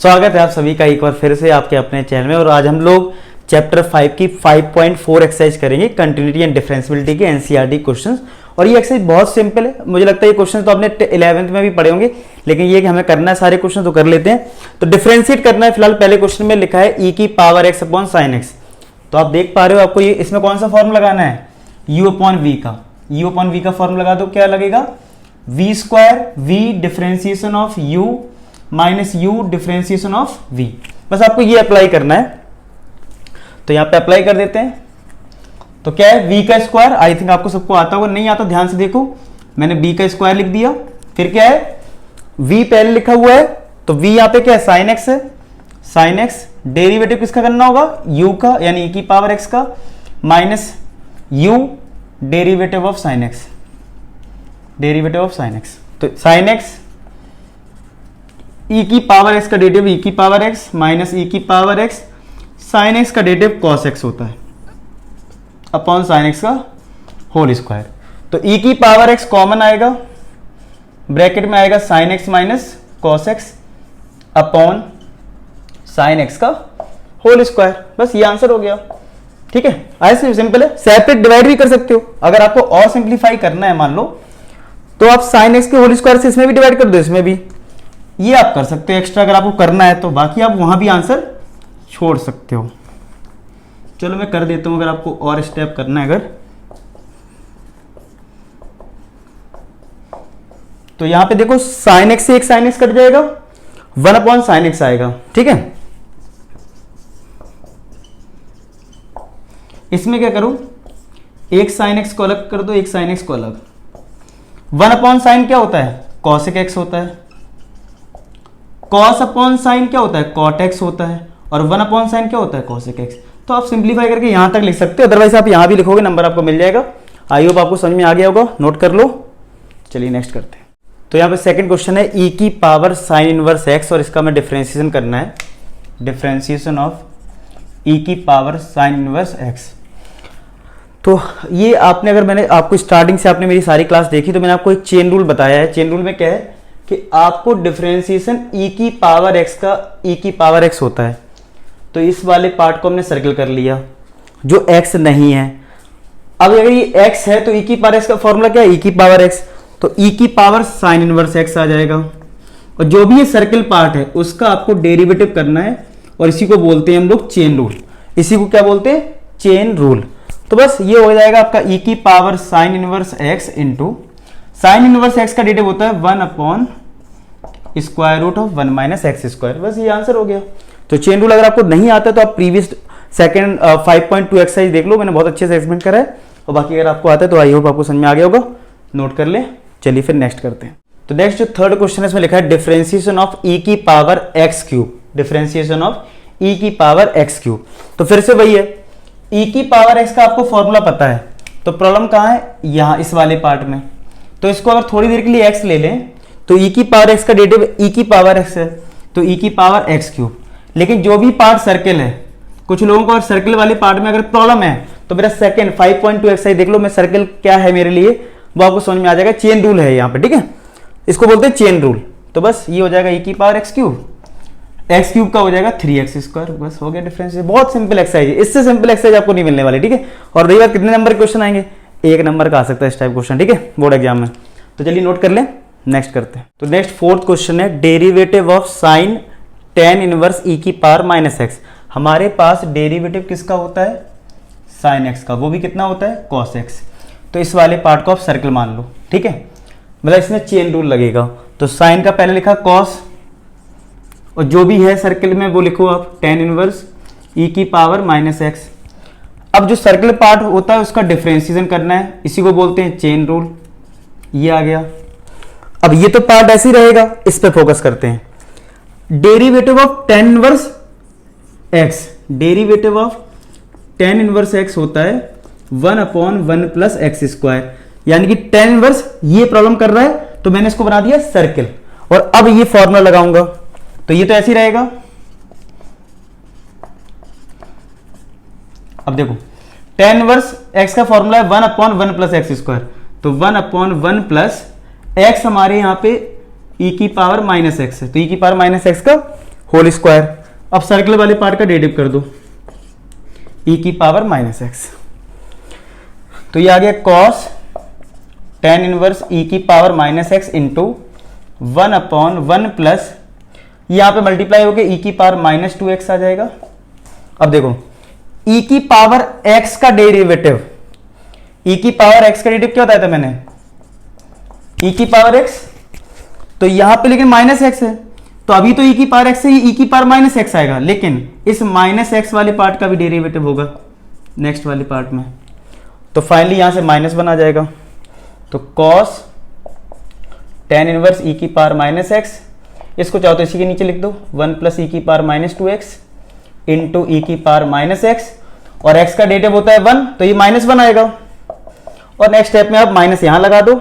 स्वागत है आप सभी का एक बार फिर से आपके अपने चैनल में। और आज हम लोग चैप्टर 5 की 5.4 एक्सरसाइज करेंगे, कंटिन्यूटी एंड डिफरेंशिएबिलिटी के एनसीईआरटी क्वेश्चंस। और ये एक्सरसाइज बहुत सिंपल है, मुझे लगता है ये क्वेश्चन तो आपने 11th में भी पढ़े होंगे, लेकिन ये कि हमें करना है सारे क्वेश्चन तो कर लेते हैं। तो डिफरेंशिएट करना है। फिलहाल पहले क्वेश्चन में लिखा है e की power x upon sine x. तो आप देख पा रहे हो, आपको ये इसमें कौन सा फॉर्म लगाना है, u अपॉन v का। u अपॉन v का फॉर्म लगा दो, क्या लगेगा v square v differentiation of u minus u differentiation of v। बस आपको ये अप्लाई करना है, तो यहाँ पे अप्लाई कर देते हैं। तो क्या है v का स्क्वायर, आई थिंक आपको सबको आता होगा, नहीं आता ध्यान से देखो, मैंने b का स्क्वायर लिख दिया। फिर क्या है, v पहले लिखा हुआ है, तो v यहाँ पे क्या है साइन x है, साइन x डेरिवेटिव किसका करना होगा, u का, यानी e की पावर x का, minus u derivative of sine x, derivative of sine x। तो साइन x e की पावर x का डेरिवेटिव e की पावर x माइनस e की पावर x साइन x का डेरिवेटिव cos x होता है अपॉन साइन x का whole square. तो e की पावर x कॉमन आएगा, ब्रैकेट में आएगा sine x minus cos x upon sine x का होल स्क्वायर। बस ये आंसर हो गया। ठीक है, ऐसे सिंपल है। सेपरेट डिवाइड भी कर सकते हो, अगर आपको और सिंप्लीफाई करना है मान लो, तो आप साइन x के होल स्क्वायर से इसमें भी डिवाइड कर दो, इसमें भी, ये आप कर सकते हो एक्स्ट्रा अगर आपको करना है तो। बाकी आप वहां भी आंसर छोड़ सकते हो। चलो मैं कर देता हूं अगर आपको और स्टेप करना है अगर, तो यहां पे देखो साइन एक्स से एक साइन एक्स कट जाएगा, 1 अपॉन साइन एक्स आएगा। ठीक है, इसमें क्या करूं, एक साइन एक्स को अलग कर दो, एक साइन एक्स को अलग। 1 अपॉन साइन क्या होता है, कॉसेक एक्स होता है। कॉस अपॉन साइन क्या होता है, कॉट एक्स होता है। और 1 अपॉन साइन क्या होता है, कॉसेक एक्स। तो आप सिंप्लीफाई करके यहां तक लिख सकते हो, अदरवाइज आप यहां भी लिखोगे, नंबर आपको मिल जाएगा। आई होप आपको समझ में आ गया होगा, नोट कर लो। चलिए नेक्स्ट करते हैं। तो यहाँ पे सेकंड क्वेश्चन है e की पावर साइन इनवर्स x, और इसका हमें डिफरेंशिएशन करना है, डिफरेंशिएशन ऑफ e की पावर साइन इनवर्स x। तो ये आपने, अगर मैंने आपको स्टार्टिंग से आपने मेरी सारी क्लास देखी तो मैंने आपको एक चेन रूल बताया है। चेन रूल में क्या है कि आपको डिफरेंशिएशन e की पावर x का e की पावर x होता है। तो इस वाले पार्ट को हमने सर्कल कर लिया जो x नहीं है। अब अगर ये x है तो e की पावर x का फॉर्मूला क्या है, e की पावर x, तो e की पावर साइन इनवर्स x आ जाएगा। और जो भी ये सर्कल पार्ट है उसका आपको डेरिवेटिव करना है, और इसी को बोलते हैं हम लोग चेन रूल। इसी को क्या बोलते हैं, चेन रूल। तो बस ये हो जाएगा आपका e की power sine inverse x into sine inverse x का डेरिवेटिव होता है 1 upon square root of 1 minus x square. बस ये आंसर हो गया। तो चेन रूल अगर आपको नहीं आता तो आप प्रीवियस सेकंड 5.2 एक्सरसाइज देख लो, मैंने बहुत अच्छे से एक्सप्लेन करा है। और बाकी अगर आपको आता है तो आई होप आपको समझ में आ गया होगा, नोट कर ले। चलिए फिर नेक्स्ट करते हैं। तो नेक्स्ट जो थर्ड क्वेश्चन है इसमें लिखा है डिफरेंशिएशन ऑफ e की power x cube, differentiation of e की पावर x क्यूब। तो फिर से वही है, e की पावर x का आपको फॉर्मूला पता है, तो प्रॉब्लम कहाँ है, यहाँ इस वाले पार्ट में। तो इसको अगर थोड़ी देर के लिए x ले लें तो e की पावर x का डेरिवेटिव e की पावर x है, तो e की पावर x क्यूब। लेकिन जो भी पार्ट सर्कल है, कुछ लोगों को सर्कल वाले पार्ट में अगर प्रॉब्लम है तो मेरा सेकंड 5.2 एक्सरसाइज देख लो, मैं सर्कल क्या है मेरे लिए वो आपको समझ में आ जाएगा। चेन रूल है यहाँ पे, ठीक है, इसको बोलते हैं चेन रूल। तो बस ये हो जाएगा e की power x cube, x cube का हो जाएगा 3x स्क्वायर। बस हो गया डिफरेंस। बहुत सिंपल एक्सरसाइज है, इससे सिंपल एक्सरसाइज आपको नहीं मिलने वाली। ठीक है, और रही बात कितने नंबर के क्वेश्चन आएंगे, 1 नंबर का आ सकता है इस टाइप क्वेश्चन, ठीक है, बोर्ड एग्जाम में। तो चलिए नोट कर लें, नेक्स्ट करते हैं। तो नेक्स्ट फोर्थ क्वेश्चन है derivative of sine tan inverse e की पावर माइनस x। हमारे पास डेरिवेटिव किसका होता है, साइन x का, वो भी कितना होता है, cos x। तो इस वाले पार्ट को आप सर्कल मान लो, ठीक है, मतलब इसमें चेन रूल लगेगा। तो साइन का पहले लिखा cos, और जो भी है सर्कल में वो लिखो आप tan इनवर्स e की पावर माइनस x। अब जो सर्कल पार्ट होता है उसका डिफरेंशिएशन करना है, इसी को बोलते हैं चेन रूल। ये आ गया। अब ये तो पार्ट ऐसे ही रहेगा, इस पे फोकस करते हैं। Derivative of tan inverse x, derivative of tan inverse x होता है 1 अपॉन 1 प्लस एक्स स्क्वायर, यानी कि tan इनवर्स ये प्रॉब्लम कर रहा है तो मैंने इसको बना दिया सर्कल, और अब ये फॉर्मूला लगाऊंगा तो ये तो ऐसे ही रहेगा। अब देखो tan इनवर्स x का फॉर्मूला है 1 अपॉन 1 प्लस एक्स स्क्वायर, तो 1 अपॉन 1 प्लस x हमारे यहाँ पे e की पावर माइनस एक्स है, तो e की पावर माइनस एक्स का होल स्क्वायर। अब सर्कल वाले पार्ट का डेरिवेटिव कर दो, ई की पावर माइनस एक्स, तो ये आ गया कॉस tan इनवर्स ई की power minus x into 1/1 plus, यहां पे मल्टीप्लाई होकर ई की पावर माइनस 2x आ जाएगा। अब देखो ई की पावर x का डेरिवेटिव, ई की पावर x का डेरिवेटिव क्या बताया था मैंने, ई की पावर x, तो यहां पे लेकिन माइनस एक्स है, तो अभी तो ई की पावर x से ई की पावर माइनस एक्स आएगा, लेकिन इस माइनस एक्स वाले पार्ट का भी डेरिवेटिव होगा नेक्स्ट वाले पार्ट में, तो फाइनली यहां से माइनस बन आ जाएगा। तो कॉस tan इनवर्स ई की पावर माइनस एक्स, इसको चाहो तो इसी के नीचे लिख दो 1 प्लस ई की पावर माइनस 2x इंटू ई की पावर माइनस एक्स, और x का डेरिवेटिव होता है 1, तो ये -1 आएगा, और नेक्स्ट स्टेप में आप माइनस यहां लगा दो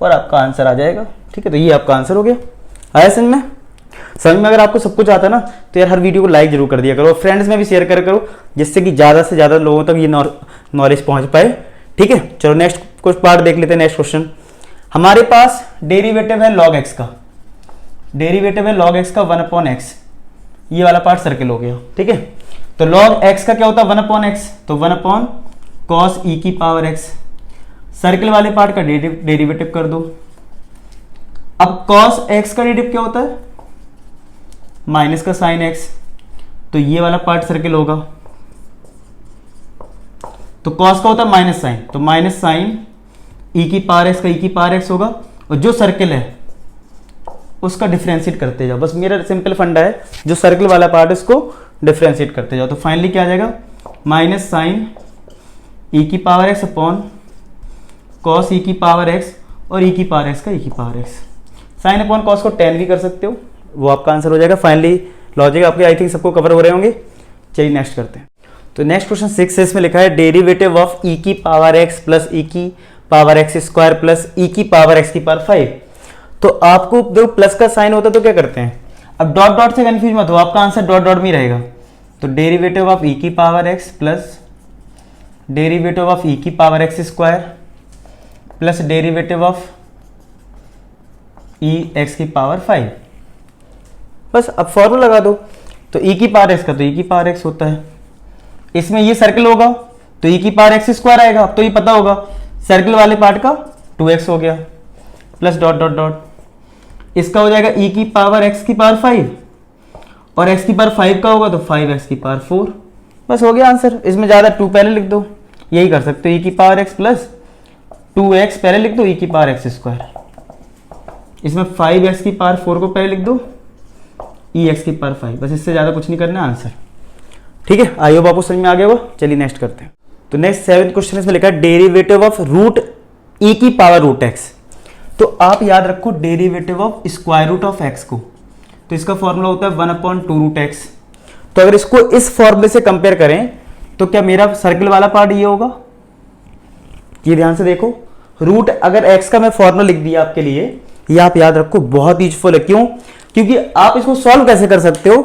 और आपका आंसर आ जाएगा। ठीक है, तो ये आपका आंसर हो गया। आया समझ में? समझ में अगर आपको सब कुछ आता ना तो यार हर वीडियो को लाइक जरूर कर दिया करो और फ्रेंड्स में भी शेयर कर करो, जिससे कि ज़्यादा से ज़्यादा लोगों तक ये नॉलेज पहुंच पाए। ठीक है, चलो नेक्स्ट कुछ पार्ट देख लेते हैं। नेक्स्ट क्वेश्चन, हमारे पास डेरिवेटिव है log x का, डेरिवेटिव है log x का 1/x, ये वाला पार्ट सर्किल हो गया। ठीक है, तो log x का क्या होता है 1/x, तो 1/cos e की पावर x, सर्किल वाले पार्ट का डेरिवेटिव कर दो। अब cos x का डेरिवेटिव क्या होता है, माइनस का साइन x, तो ये वाला पार्ट सर्किल होगा, तो cos का होता है माइनस साइन, तो माइनस साइन e की पावर x का e की पावर x होगा, और जो सर्किल है उसका डिफरेंशिएट करते जाओ, बस मेरा सिंपल फंडा है, जो सर्किल वाला पार्ट है उसको डिफरेंशिएट करते जाओ, तो फाइनली क्या आ जाएगा माइनस साइन e की power x upon cos e की पावर x और e की पावर x का e की power x, sine upon cos को tan भी कर सकते हो, वो आपका आंसर हो जाएगा। फाइनली लॉजिक आपके आई थिंक सबको कवर हो रहे होंगे। चलिए नेक्स्ट करते हैं। तो नेक्स्ट क्वेश्चन 6 इसमें लिखा है डेरिवेटिव ऑफ e की पावर x प्लस e की power x square plus e की पावर x की पावर 5। तो आपको जो प्लस का साइन होता है तो क्या करते हैं, अब डॉट डॉट से कंफ्यूज मत हो, आपका आंसर डॉट डॉट में ही रहेगा। तो डेरिवेटिव ऑफ e की power x plus derivative of e की power x square plus derivative of e x की पावर 5, बस अब फॉर्मूला लगा दो। तो e की पावर x का तो e की पावर x होता है, इसमें ये सर्किल होगा तो e की पावर x स्क्वायर आएगा, अब तो ये पता होगा, सर्किल वाले पार्ट का 2x हो गया प्लस डॉट डॉट डॉट, इसका हो जाएगा e की पावर x की पावर 5 और x की पावर 5 का होगा तो 5x की पावर 4, बस हो गया आंसर। इसमें ज़्यादा 2 पहले लिख दो, यही कर सकते हो, e की पावर x प्लस 2x पहले लिख दो, e की पावर x स्क्वायर, इसमें 5x की पावर 4 को पहले लिख दो, ex की पावर 5, बस इससे ज़्यादा कुछ नहीं करना आंसर। ठीक है, आई होप आपको समझ में आ गया होगा। चलिए नेक्स्ट करते हैं। तो नेक्स्ट 7th क्वेश्चन इसमें लिखा है डेरिवेटिव ऑफ रूट e की पावर रूट x। तो आप याद रखो derivative of square root of x को, तो इसका फॉर्मूला होता है 1/2 रूट x। तो अगर इसको इस फॉर्मूले से कंपेयर करें तो क्या मेरा सर्किल वाला पार्ट ये होगा, ये ध्यान से देखो, रूट अगर x का मैं फॉर्मूला लिख दिया आपके लिए, ये आप याद रखो बहुत यूजफुल है। क्यों? क्योंकि आप इसको सॉल्व कैसे कर सकते हो,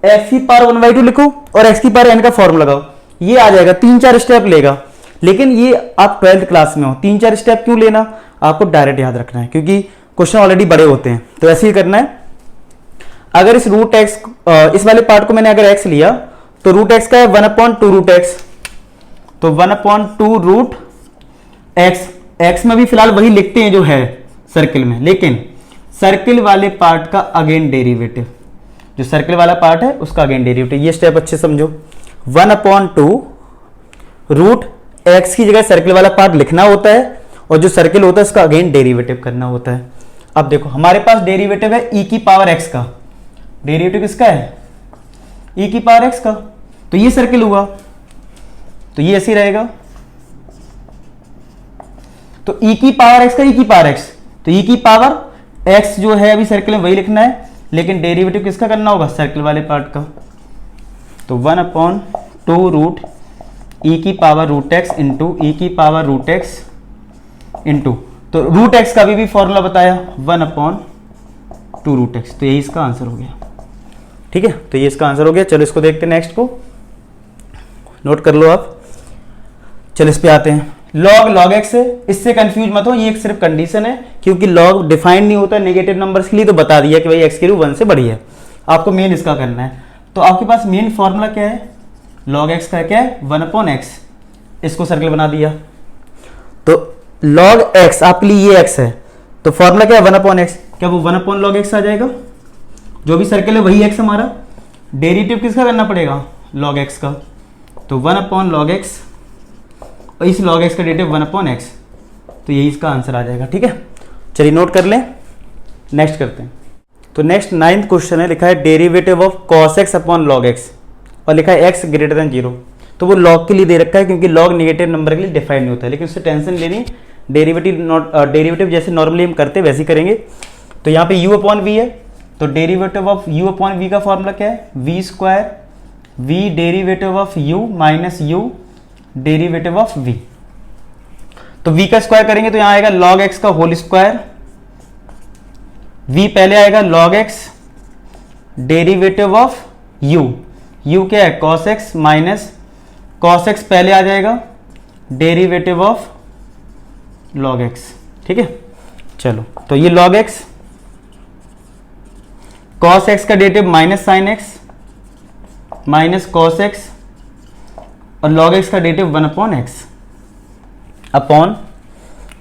x की पावर 1/2 लिखो और x की पावर n का फॉर्मूला लगाओ, ये आ जाएगा। 3-4 स्टेप लेगा, लेकिन ये आप 12th क्लास में हो, 3-4 स्टेप क्यों लेना, आपको डायरेक्ट याद रखना है क्योंकि क्वेश्चन ऑलरेडी बड़े होते हैं, तो ऐसे ही करना है। अगर इस रूट x इस वाले पार्ट को मैंने अगर x लिया तो रूट x का है 1/2 रूट x, तो 1/2 रूट x में भी फिलहाल वही लिखते हैं जो है सर्किल में, लेकिन सर्किल वाले पार्ट का अगेन डेरिवेटिव, जो सर्किल वाला पार्ट है उसका अगेन डेरिवेटिव, ये स्टेप अच्छे समझो। 1/2 रूट x की जगह सर्किल वाला पार्ट लिखना होता है और जो सर्किल होता है उसका अगेन डेरिवेटिव करना होता है। अब देखो हमारे पास डेरिवेटिव है e की पावर x का, डेरिवेटिव किसका है, e की पावर x का, तो ये सर्किल हुआ तो ये ऐसे ही रहेगा। तो e की पावर x का e की पावर x, तो e की पावर x जो है अभी सर्किल में वही लिखना है, लेकिन डेरिवेटिव किसका करना होगा, सर्किल वाले पार्ट का। तो 1/2 रूट e की power root x into e की पावर रूट x इंटू, तो रूट x का भी फॉर्मूला बताया 1/2 रूट x, तो यही इसका आंसर हो गया। ठीक है, तो ये इसका आंसर हो गया। चलो इसको देखते हैं, नेक्स्ट को नोट कर लो आप। चलो इस पे आते हैं। log x है, इससे कंफ्यूज मत हो, ये एक सिर्फ कंडीशन है क्योंकि log डिफाइंड नहीं होता नेगेटिव नंबर्स के लिए, तो बता दिया कि भाई x की वैल्यू 1 से बड़ी है। आपको मेन इसका करना है। तो आपके पास मेन फॉर्मूला क्या है, log x का क्या है 1/x, इसको सर्कल बना दिया। तो log x आपके लिए ये x है, तो फॉर्मूला क्या है 1/x, क्या वो 1/log x आ जाएगा, जो भी सर्कल है वही x हमारा। डेरिवेटिव किसका करना पड़ेगा, log x का, तो 1/log x और इस log x का डेरिवेटिव 1/x, तो यही इसका आंसर आ जाएगा। ठीक है, चलिए नोट कर लें, नेक्स्ट करते हैं। तो नेक्स्ट 9th क्वेश्चन है, लिखा है derivative of cos x upon log x और लिखा है x ग्रेटर देन 0। तो वो log के लिए दे रखा है क्योंकि log नेगेटिव नंबर के लिए डिफाइन नहीं होता है, लेकिन उससे टेंशन लेनी, डेरिवेटिव जैसे नॉर्मली हम करते वैसे ही करेंगे। तो यहाँ पे u अपॉन v है, तो derivative of u upon v का फॉर्मूला क्या है, v square v derivative of u minus u derivative of v। तो v का स्क्वायर करेंगे तो यहाँ आएगा log x का होल स्क्वायर, v पहले आएगा log x derivative of u, u क्या है cos x minus cos x पहले आ जाएगा डेरिवेटिव ऑफ log x। ठीक है, चलो तो ये log x, cos x का derivative minus sine x minus cos x और log x का derivative 1/x upon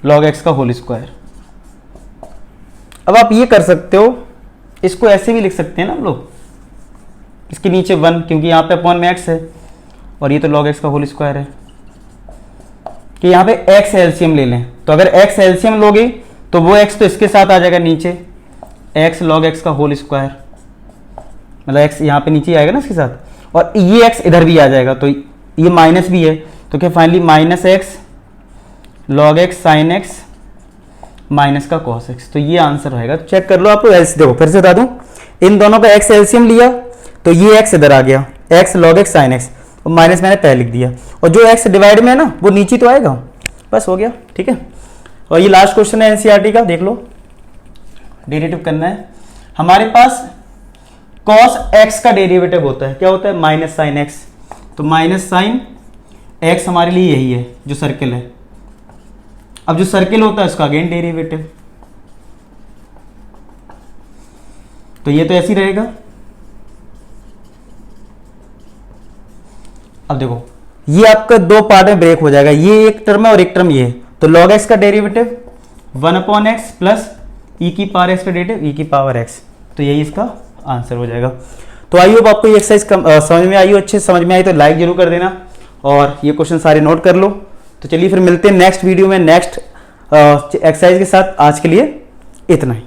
log x का होल स्क्वायर। अब आप ये कर सकते हो, इसको ऐसे भी लिख सकते हैं ना हम लोग, इसके नीचे 1 क्योंकि यहाँ पे अपॉन में x है और ये तो log x का होल स्क्वायर है, कि यहाँ पे x एलसीएम ले लें। तो अगर x एलसीएम लोगे तो वो x तो इसके साथ आ जाएगा नीचे, x log x का होल स्क्वायर, मतलब x यहाँ पे नीचे आएगा ना इसके साथ, और ये x इधर भी आ जाएगा, तो ये माइनस भी है, तो क्या finally minus x log x sine x minus का cos x, तो ये आंसर रहेगा। तो चेक कर लो आप, देखो फिर से बता दूं, इन दोनों का x एलसीएम लिया तो ये x इधर आ गया, x log x sine x, और माइनस मैंने पहले लिख दिया, और जो x डिवाइड में है ना वो नीचे तो आएगा, बस हो गया। ठीक है, और ये लास्ट क्वेश्चन है एनसीईआरटी का, देख लो, डेरिवेटिव करना है। हमारे पास cos x का डेरिवेटिव होता है, क्या होता है माइनस साइन x, तो माइनस साइन x हमारे लिए यही है जो सर्किल है। अब जो सर्किल होता है उसका अगेन डेरिवेटिव, तो ये तो ऐसे ही रहेगा। अब देखो ये आपका दो पार्ट में ब्रेक हो जाएगा, ये एक टर्म है और एक टर्म ये है, तो log x का डेरिवेटिव 1/x प्लस e की पावर x का डेरिवेटिव e की पावर x, तो यही इसका आंसर हो जाएगा। तो आई होप आपको ये एक्सरसाइज समझ में आई हो, अच्छे समझ में आई तो लाइक जरूर कर देना और ये क्वेश्चन सारे नोट कर लो। तो चलिए फिर मिलते हैं नेक्स्ट वीडियो में नेक्स्ट एक्सरसाइज के साथ, आज के लिए इतना ही।